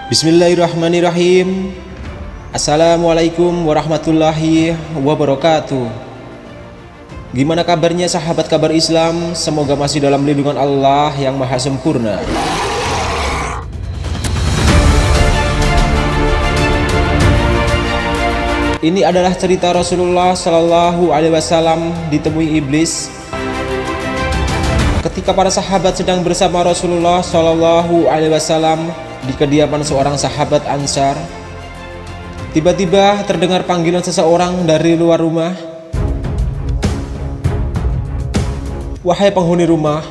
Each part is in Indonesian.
Bismillahirrahmanirrahim. Assalamualaikum warahmatullahi wabarakatuh. Gimana kabarnya sahabat kabar Islam? Semoga masih dalam lindungan Allah yang maha sempurna. Ini adalah cerita Rasulullah Shallallahu Alaihi Wasallam ditemui iblis ketika para sahabat sedang bersama Rasulullah Shallallahu Alaihi Wasallam di kediaman seorang sahabat Ansar. Tiba-tiba terdengar panggilan seseorang dari luar rumah. "Wahai penghuni rumah,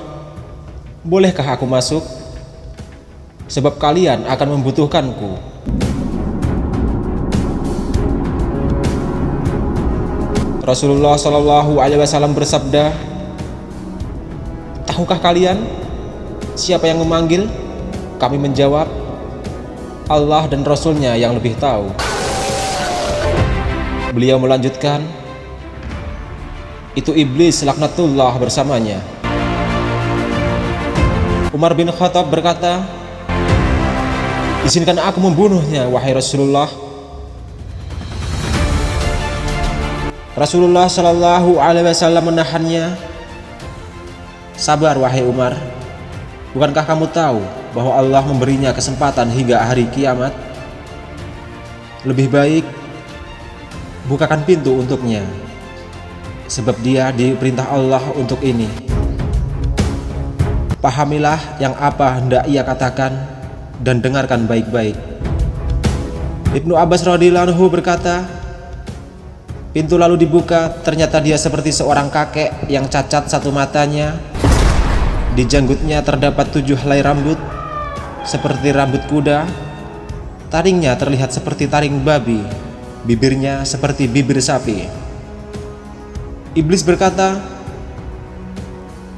bolehkah aku masuk? Sebab kalian akan membutuhkanku." Rasulullah Shallallahu Alaihi Wasallam bersabda, "Tahukah kalian siapa yang memanggil?" Kami menjawab, "Allah dan Rasulnya yang lebih tahu." Beliau melanjutkan, "Itu iblis laknatullah bersamanya." Umar bin Khattab berkata, "Izinkan aku membunuhnya, wahai Rasulullah." Rasulullah Shallallahu Alaihi Wasallam menahannya. "Sabar wahai Umar, bukankah kamu tahu bahwa Allah memberinya kesempatan hingga hari kiamat? Lebih baik bukakan pintu untuknya, sebab dia diperintah Allah untuk ini. Pahamilah yang apa hendak ia katakan dan dengarkan baik-baik." Ibnu Abbas radhiyallahu anhu berkata, pintu lalu dibuka. Ternyata dia seperti seorang kakek yang cacat satu matanya. Di janggutnya terdapat 7 helai rambut seperti rambut kuda. Taringnya terlihat seperti taring babi. Bibirnya seperti bibir sapi. Iblis berkata,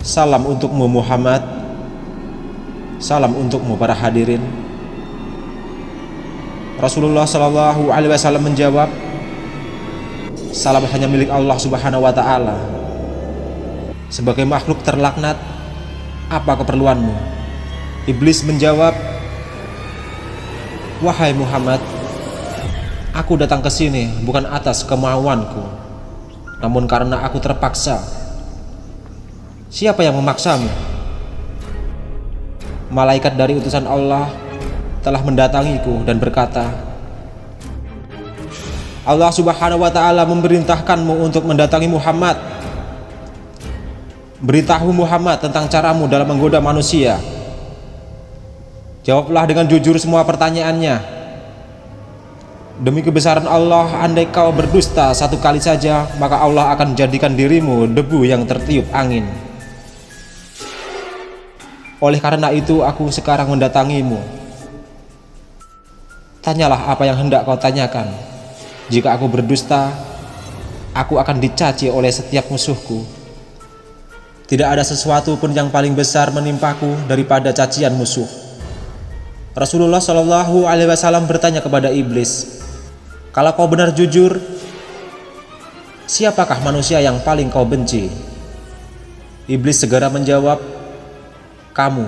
"Salam untukmu Muhammad. Salam untukmu para hadirin." Rasulullah Shallallahu Alaihi Wasallam menjawab, "Salam hanya milik Allah Subhanahu wa Ta'ala. Sebagai makhluk terlaknat, apa keperluanmu?" Iblis menjawab, "Wahai Muhammad, aku datang ke sini bukan atas kemauanku, namun karena aku terpaksa." "Siapa yang memaksamu?" "Malaikat dari utusan Allah telah mendatangiku dan berkata, Allah Subhanahu wa Ta'ala memerintahkanmu untuk mendatangi Muhammad. Beritahu Muhammad tentang caramu dalam menggoda manusia. Jawablah dengan jujur semua pertanyaannya. Demi kebesaran Allah, andai kau berdusta satu kali saja, maka Allah akan jadikan dirimu debu yang tertiup angin. Oleh karena itu aku sekarang mendatangimu. Tanyalah apa yang hendak kau tanyakan. Jika aku berdusta, aku akan dicaci oleh setiap musuhku. Tidak ada sesuatu pun yang paling besar menimpaku daripada cacian musuh." Rasulullah Shallallahu Alaihi Wasallam bertanya kepada iblis, "Kalau kau benar jujur, siapakah manusia yang paling kau benci?" Iblis segera menjawab, "Kamu.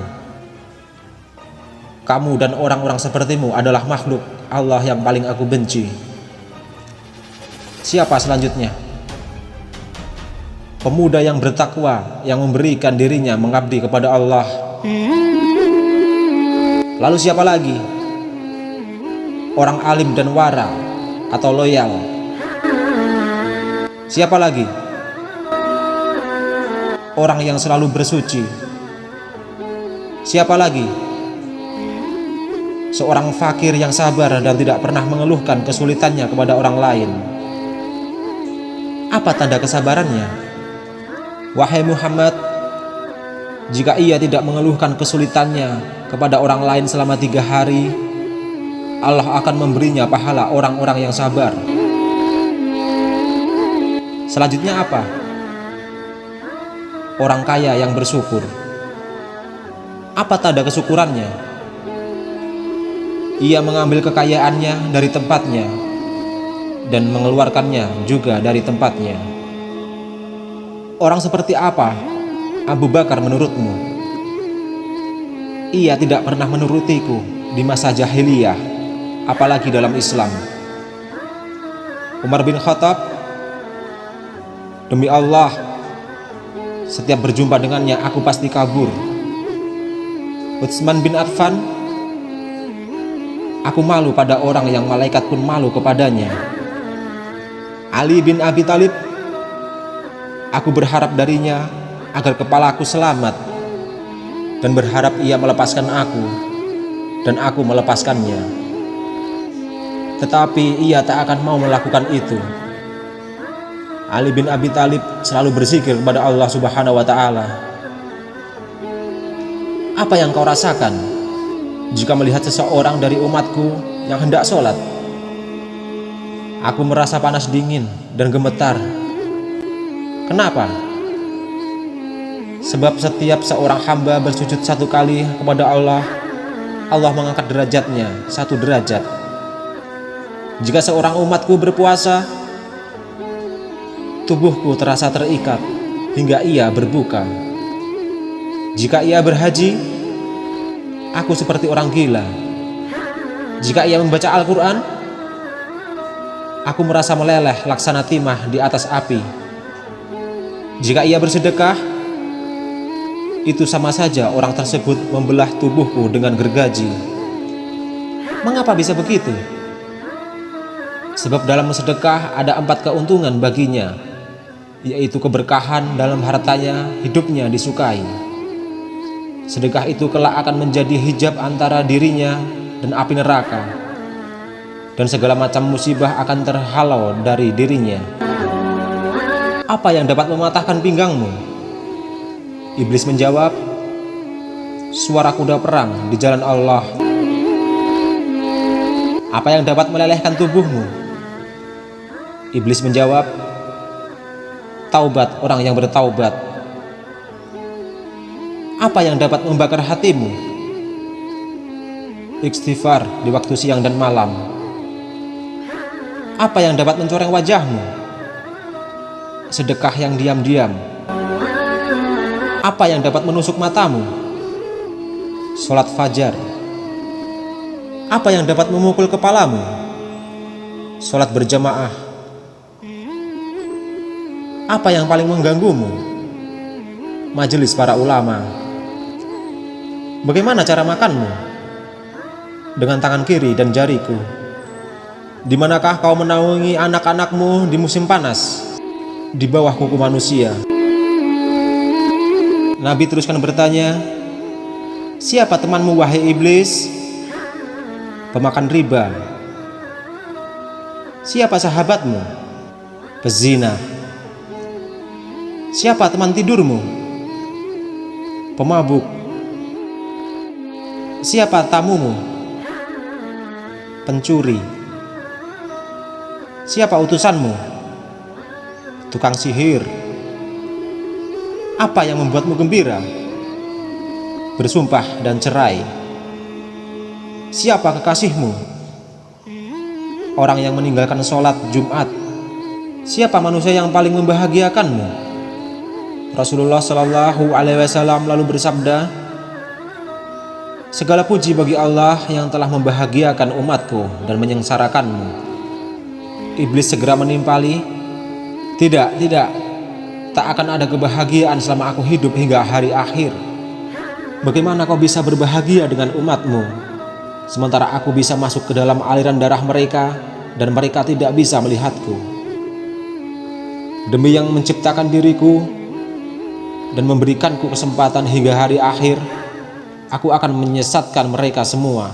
Kamu dan orang-orang sepertimu adalah makhluk Allah yang paling aku benci." "Siapa selanjutnya?" "Pemuda yang bertakwa, yang memberikan dirinya mengabdi kepada Allah." "Lalu siapa lagi?" "Orang alim dan wara atau loyal." "Siapa lagi?" "Orang yang selalu bersuci." "Siapa lagi?" "Seorang fakir yang sabar dan tidak pernah mengeluhkan kesulitannya kepada orang lain." "Apa tanda kesabarannya?" "Wahai Muhammad, jika ia tidak mengeluhkan kesulitannya kepada orang lain selama 3 hari, Allah akan memberinya pahala orang-orang yang sabar." "Selanjutnya apa?" "Orang kaya yang bersyukur." "Apa tanda kesyukurannya?" "Ia mengambil kekayaannya dari tempatnya dan mengeluarkannya juga dari tempatnya." "Orang seperti apa Abu Bakar menurutmu?" "Ia tidak pernah menurutiku di masa jahiliyah, apalagi dalam Islam. Umar bin Khattab, demi Allah, setiap berjumpa dengannya aku pasti kabur. Utsman bin Affan, aku malu pada orang yang malaikat pun malu kepadanya. Ali bin Abi Thalib, aku berharap darinya agar kepalaku selamat dan berharap ia melepaskan aku dan aku melepaskannya. Tetapi ia tak akan mau melakukan itu. Ali bin Abi Thalib selalu berzikir kepada Allah Subhanahu wa Ta'ala. Apa yang kau rasakan jika melihat seseorang dari umatku yang hendak sholat? Aku merasa panas dingin dan gemetar. Kenapa? Sebab setiap seorang hamba bersujud satu kali kepada Allah, Allah mengangkat derajatnya 1 derajat. Jika seorang umatku berpuasa, tubuhku terasa terikat hingga ia berbuka. Jika ia berhaji, aku seperti orang gila. Jika ia membaca Al-Quran, aku merasa meleleh laksana timah di atas api. Jika ia bersedekah, itu sama saja orang tersebut membelah tubuhku dengan gergaji. Mengapa bisa begitu? Sebab dalam sedekah ada 4 keuntungan baginya, yaitu keberkahan dalam hartanya, hidupnya disukai. Sedekah itu kelak akan menjadi hijab antara dirinya dan api neraka, dan segala macam musibah akan terhalau dari dirinya. Apa yang dapat mematahkan pinggangmu? Iblis menjawab, suara kuda perang di jalan Allah. Apa yang dapat melelehkan tubuhmu? Iblis menjawab, taubat orang yang bertaubat. Apa yang dapat membakar hatimu? Istighfar di waktu siang dan malam. Apa yang dapat mencoreng wajahmu? Sedekah yang diam-diam. Apa yang dapat menusuk matamu? Sholat fajar. Apa yang dapat memukul kepalamu? Sholat berjamaah. Apa yang paling mengganggumu? Majelis para ulama. Bagaimana cara makanmu? Dengan tangan kiri dan jariku. Di manakah kau menaungi anak-anakmu di musim panas? Di bawah kuku manusia. Nabi teruskan bertanya, siapa temanmu wahai iblis? Pemakan riba. Siapa sahabatmu? Pezina. Siapa teman tidurmu? Pemabuk. Siapa tamumu? Pencuri. Siapa utusanmu? Tukang sihir. Apa yang membuatmu gembira? Bersumpah dan cerai. Siapa kekasihmu? Orang yang meninggalkan sholat Jumat. Siapa manusia yang paling membahagiakanmu? Rasulullah Shallallahu Alaihi Wasallam lalu bersabda, segala puji bagi Allah yang telah membahagiakan umatku dan menyengsarakanmu. Iblis segera menimpali, tidak, tak akan ada kebahagiaan selama aku hidup hingga hari akhir. Bagaimana kau bisa berbahagia dengan umatmu, sementara aku bisa masuk ke dalam aliran darah mereka dan mereka tidak bisa melihatku? Demi yang menciptakan diriku dan memberikanku kesempatan hingga hari akhir, aku akan menyesatkan mereka semua.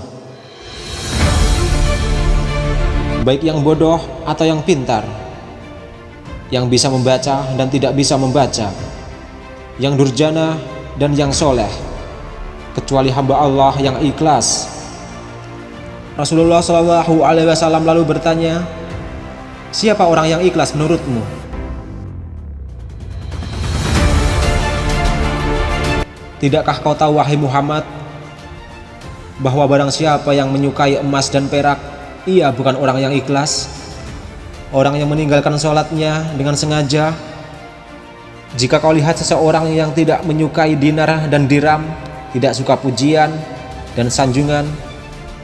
Baik yang bodoh atau yang pintar, yang bisa membaca dan tidak bisa membaca, yang durjana dan yang soleh, kecuali hamba Allah yang ikhlas. Rasulullah Shallallahu Alaihi Wasallam lalu bertanya, siapa orang yang ikhlas menurutmu? Tidakkah kau tahu wahai Muhammad, bahwa barang siapa yang menyukai emas dan perak, ia bukan orang yang ikhlas. Orang yang meninggalkan sholatnya dengan sengaja. Jika kau lihat seseorang yang tidak menyukai dinar dan dirham, tidak suka pujian dan sanjungan,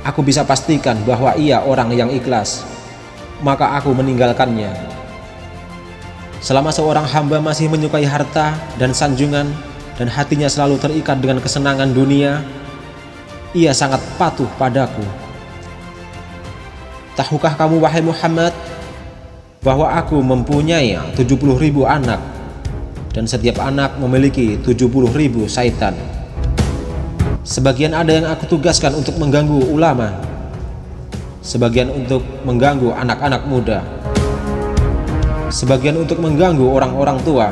aku bisa pastikan bahwa ia orang yang ikhlas, maka aku meninggalkannya. Selama seorang hamba masih menyukai harta dan sanjungan dan hatinya selalu terikat dengan kesenangan dunia, ia sangat patuh padaku. Tahukah kamu wahai Muhammad, bahwa aku mempunyai 70.000 anak, dan setiap anak memiliki 70.000 syaitan. Sebagian ada yang aku tugaskan untuk mengganggu ulama, sebagian untuk mengganggu anak-anak muda, sebagian untuk mengganggu orang-orang tua,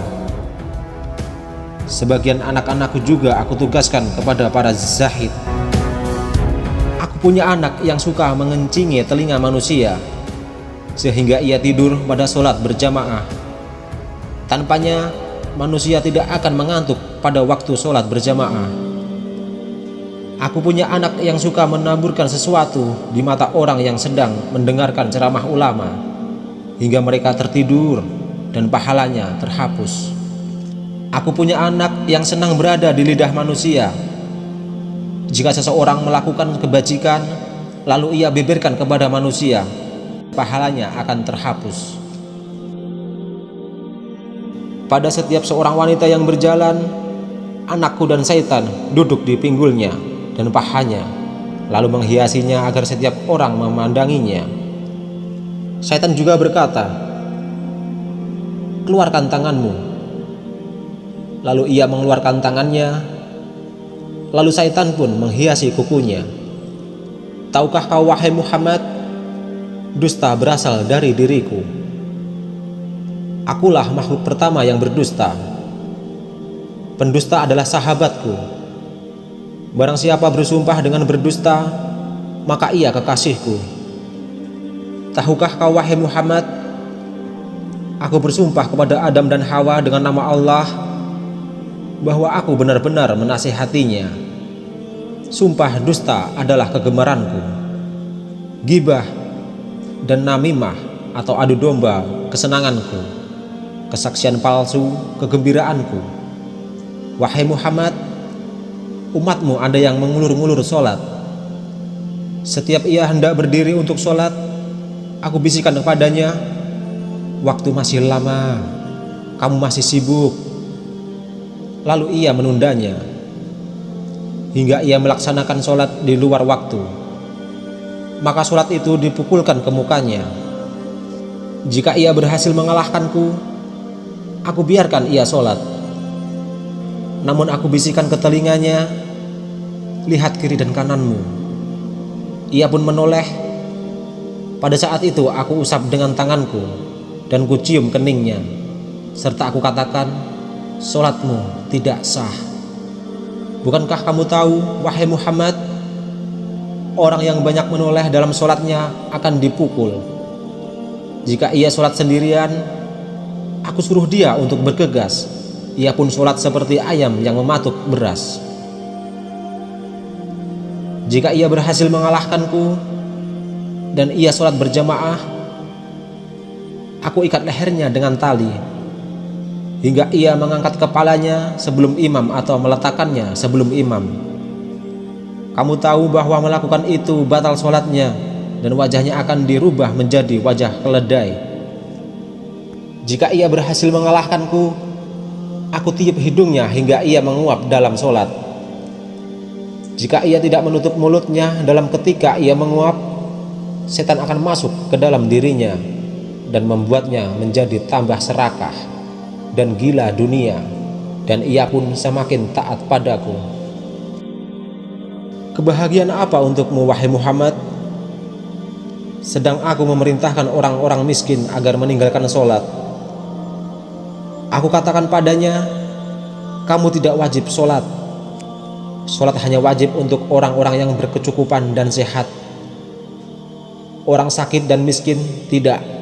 sebagian anak-anakku juga aku tugaskan kepada para zahid. Aku punya anak yang suka mengencingi telinga manusia, sehingga ia tidur pada sholat berjamaah. Tanpanya manusia tidak akan mengantuk pada waktu sholat berjamaah. Aku punya anak yang suka menaburkan sesuatu di mata orang yang sedang mendengarkan ceramah ulama, hingga mereka tertidur dan pahalanya terhapus. Aku punya anak yang senang berada di lidah manusia. Jika seseorang melakukan kebajikan lalu ia beberkan kepada manusia, pahalanya akan terhapus. Pada setiap seorang wanita yang berjalan, anakku dan syaitan duduk di pinggulnya dan pahanya, lalu menghiasinya agar setiap orang memandanginya. Syaitan juga berkata, "Keluarkan tanganmu." Lalu ia mengeluarkan tangannya, lalu syaitan pun menghiasi kukunya. Tahukah kau wahai Muhammad, dusta berasal dari diriku. Akulah makhluk pertama yang berdusta. Pendusta adalah sahabatku. Barang siapa bersumpah dengan berdusta, maka ia kekasihku. Tahukah kau wahai Muhammad, aku bersumpah kepada Adam dan Hawa dengan nama Allah, bahwa aku benar-benar menasihatinya. Sumpah dusta adalah kegemaranku. Gibah dan namimah atau adu domba kesenanganku. Kesaksian palsu kegembiraanku. Wahai Muhammad, umatmu ada yang mengulur-ngulur sholat. Setiap ia hendak berdiri untuk sholat, aku bisikan kepadanya, "Waktu masih lama, kamu masih sibuk." Lalu ia menundanya hingga ia melaksanakan sholat di luar waktu. Maka sholat itu dipukulkan ke mukanya. Jika ia berhasil mengalahkanku, aku biarkan ia sholat. Namun aku bisikan ke telinganya, "Lihat kiri dan kananmu." Ia pun menoleh. Pada saat itu aku usap dengan tanganku dan kucium keningnya, serta aku katakan, "Sholatmu tidak sah." Bukankah kamu tahu, wahai Muhammad, orang yang banyak menoleh dalam sholatnya akan dipukul. Jika ia sholat sendirian, aku suruh dia untuk bergegas. Ia pun sholat seperti ayam yang mematuk beras. Jika ia berhasil mengalahkanku dan ia sholat berjamaah, aku ikat lehernya dengan tali hingga ia mengangkat kepalanya sebelum imam atau meletakkannya sebelum imam. Kamu tahu bahwa melakukan itu batal sholatnya dan wajahnya akan dirubah menjadi wajah keledai. Jika ia berhasil mengalahkanku, aku tiup hidungnya hingga ia menguap dalam sholat. Jika ia tidak menutup mulutnya dalam ketika ia menguap, setan akan masuk ke dalam dirinya dan membuatnya menjadi tambah serakah dan gila dunia, dan ia pun semakin taat padaku. Kebahagiaan apa untukmu wahai Muhammad, sedang aku memerintahkan orang-orang miskin agar meninggalkan sholat. Aku katakan padanya, kamu tidak wajib sholat. Sholat hanya wajib untuk orang-orang yang berkecukupan dan sehat. Orang sakit dan miskin tidak.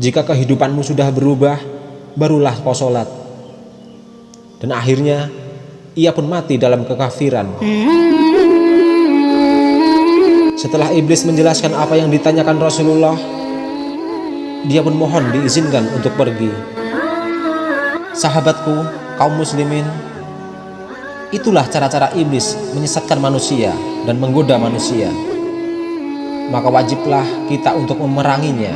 Jika kehidupanmu sudah berubah, barulah kau sholat. Dan akhirnya ia pun mati dalam kekafiran. Setelah iblis menjelaskan apa yang ditanyakan Rasulullah, dia pun mohon diizinkan untuk pergi. Sahabatku, kaum muslimin, itulah cara-cara iblis menyesatkan manusia. dan menggoda manusia, maka wajiblah kita untuk memeranginya,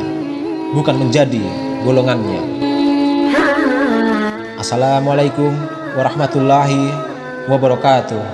bukan menjadi golongannya. Assalamualaikum warahmatullahi wabarakatuh.